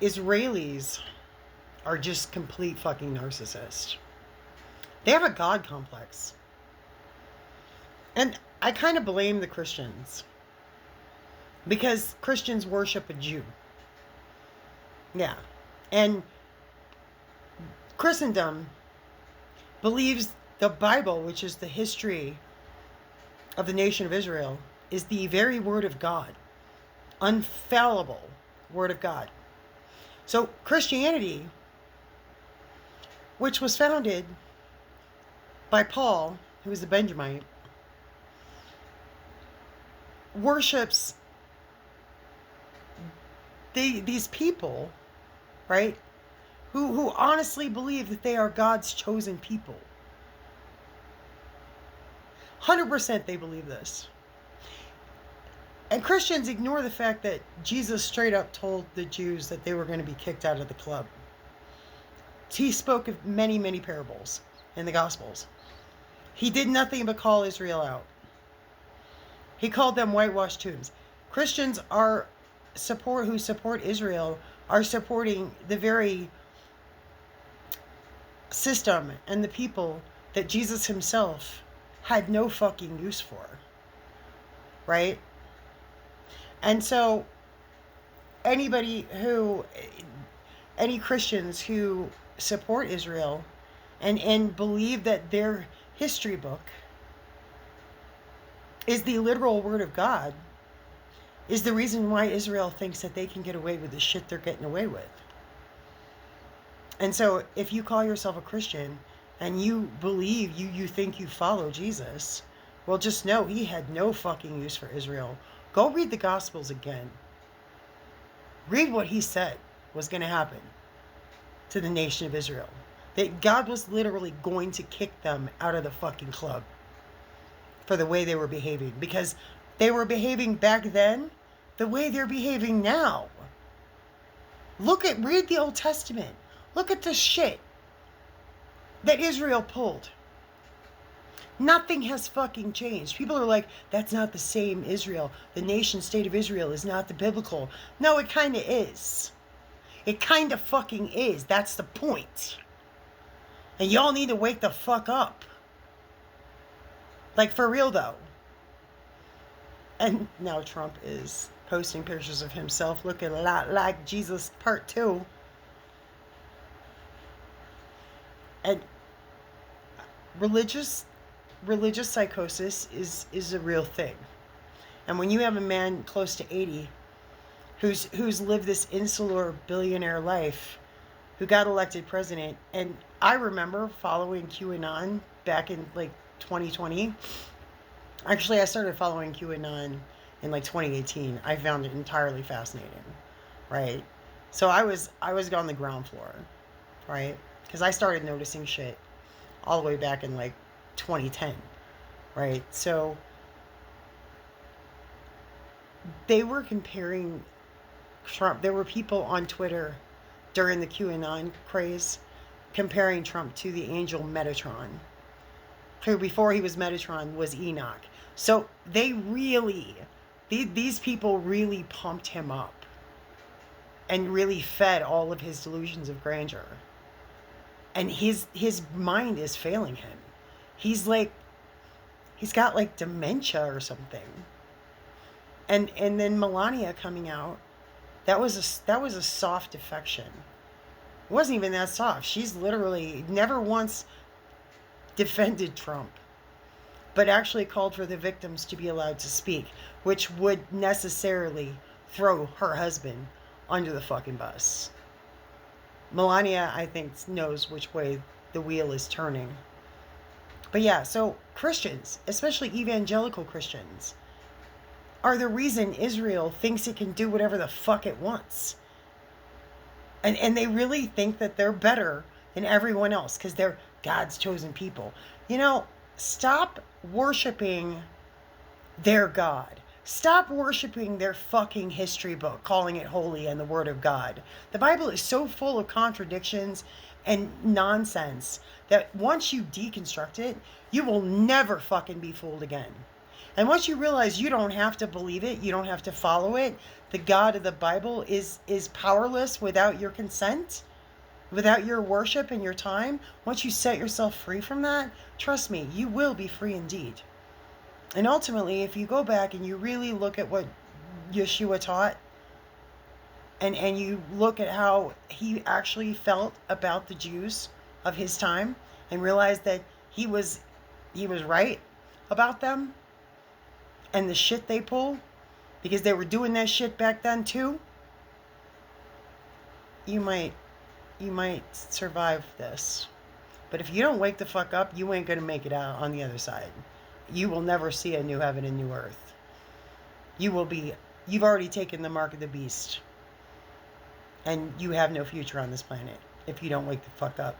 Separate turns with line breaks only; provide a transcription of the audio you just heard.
Israelis are just complete fucking narcissists. They have a God complex. And I kind of blame the Christians. Because Christians worship a Jew. Yeah. And Christendom believes the Bible, which is the history of the nation of Israel, is the very word of God. Unfallible word of God. So Christianity, which was founded by Paul, who was a Benjamite, worships these people, right, who honestly believe that they are God's chosen people. 100% they believe this. And Christians ignore the fact that Jesus straight up told the Jews that they were going to be kicked out of the club. He spoke of many, many parables in the Gospels. He did nothing but call Israel out. He called them whitewashed tombs. Christians who support Israel are supporting the very system and the people that Jesus himself had no fucking use for. Right? And so any Christians who support Israel and believe that their history book is the literal word of God is the reason why Israel thinks that they can get away with the shit they're getting away with. And so if you call yourself a Christian and you believe you think you follow Jesus, well, just know he had no fucking use for Israel. Go read the Gospels again. Read what he said was going to happen to the nation of Israel. That God was literally going to kick them out of the fucking club for the way they were behaving. Because they were behaving back then the way they're behaving now. Read the Old Testament. Look at the shit that Israel pulled. Nothing has fucking changed. People are like, that's not the same Israel. The nation state of Israel is not the biblical. No, it kind of is. It kind of fucking is. That's the point. And y'all need to wake the fuck up. Like, for real, though. And now Trump is posting pictures of himself looking a lot like Jesus Part 2. And religious psychosis is a real thing. And when you have a man close to 80 who's lived this insular billionaire life, who got elected president, and I remember following QAnon back in like 2020. Actually, I started following QAnon in like 2018. I found it entirely fascinating, right? So I was on the ground floor, right? Because I started noticing shit all the way back in like 2010, right? So they were comparing Trump. There were people on Twitter during the QAnon craze comparing Trump to the angel Metatron, who before he was Metatron was Enoch. So these people really pumped him up and really fed all of his delusions of grandeur. And his mind is failing him. He's got like dementia or something. And then Melania coming out, that was a soft defection. It wasn't even that soft. She's literally never once defended Trump, but actually called for the victims to be allowed to speak, which would necessarily throw her husband under the fucking bus. Melania, I think, knows which way the wheel is turning. But yeah, so Christians, especially evangelical Christians, are the reason Israel thinks it can do whatever the fuck it wants. And they really think that they're better than everyone else because they're God's chosen people. You know, stop worshiping their God. Stop worshiping their fucking history book, calling it holy and the word of God. The Bible is so full of contradictions and nonsense that once you deconstruct it, you will never fucking be fooled again. And once you realize you don't have to believe it, you don't have to follow it, the God of the Bible is powerless without your consent, without your worship and your time, once you set yourself free from that, trust me, you will be free indeed. And ultimately, if you go back and you really look at what Yeshua taught, and you look at how he actually felt about the Jews of his time, and realize that he was right about them and the shit they pull, because they were doing that shit back then too, you might survive this. But if you don't wake the fuck up, you ain't gonna make it out on the other side. You will never see a new heaven and new earth. You've already taken the mark of the beast. And you have no future on this planet if you don't wake the fuck up.